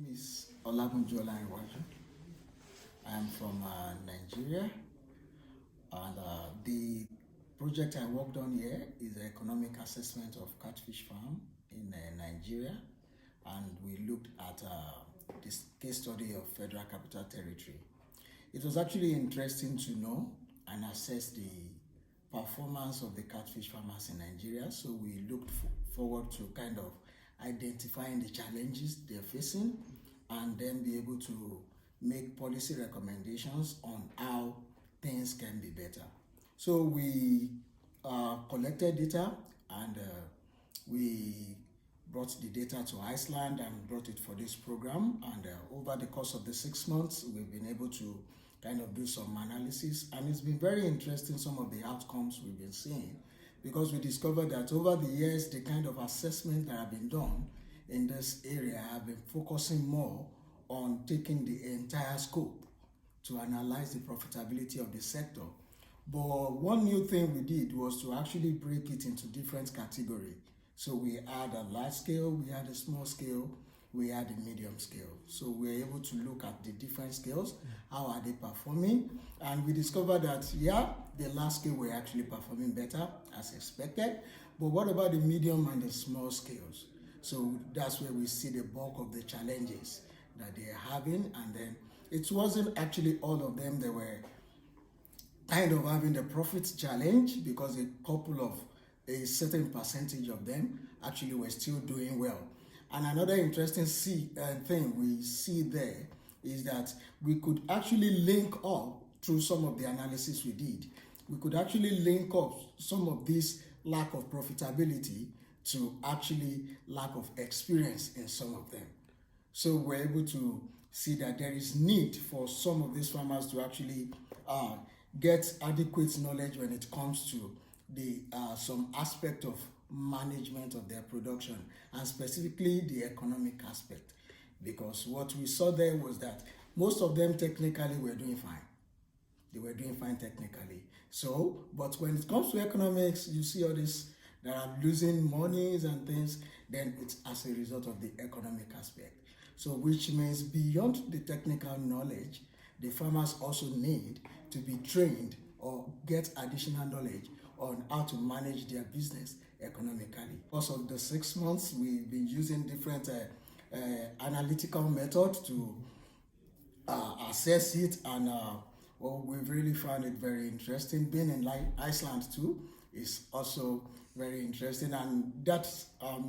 name is Olagunju Olaniwaju. I am from Nigeria, and the project I worked on here is the economic assessment of catfish farm in Nigeria, and we looked at this case study of Federal Capital Territory. It was actually interesting to know and assess the performance of the catfish farmers in Nigeria, so we looked forward to kind of identifying the challenges they're facing and then be able to make policy recommendations on how things can be better. So we collected data and we brought the data to Iceland and brought it for this program, and over the course of the 6 months we've been able to kind of do some analysis, and it's been very interesting some of the outcomes we've been seeing, because we discovered that over the years the kind of assessment that have been done in this area have been focusing more on taking the entire scope to analyze the profitability of the sector. But one new thing we did was to actually break it into different categories. So we had a large scale, we had a small scale, we had a medium scale. So we were able to look at the different scales, how are they performing, and we discovered that, yeah, the large scale were actually performing better as expected, but what about the medium and the small scales? So that's where we see the bulk of the challenges that they're having, and then it wasn't actually all of them. They were kind of having the profit challenge, because a certain percentage of them actually were still doing well. And another interesting thing we see there is that we could actually link up through some of the analysis we did. We could actually link up some of this lack of profitability to actually lack of experience in some of them. So we're able to see that there is need for some of these farmers to actually get adequate knowledge when it comes to the some aspect of management of their production, and specifically the economic aspect, because what we saw there was that most of them technically were doing fine. They were doing fine technically. So, but when it comes to economics, you see all this that are losing monies and things, then it's as a result of the economic aspect. So which means beyond the technical knowledge, the farmers also need to be trained or get additional knowledge on how to manage their business economically. Because of the 6 months, we've been using different analytical methods to assess it, and well, we've really found it very interesting. Being in Iceland too is also very interesting, and that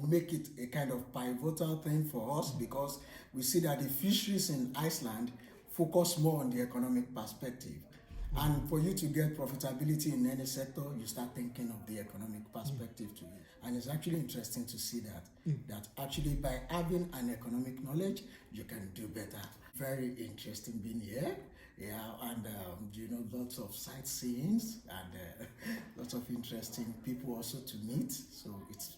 make it a kind of pivotal thing for us, because we see that the fisheries in Iceland focus more on the economic perspective. And for you to get profitability in any sector, you start thinking of the economic perspective to it. And it's actually interesting to see that actually by having an economic knowledge, you can do better. Very interesting being here. Yeah, and lots of sightseeing and lots of interesting people also to meet. So it's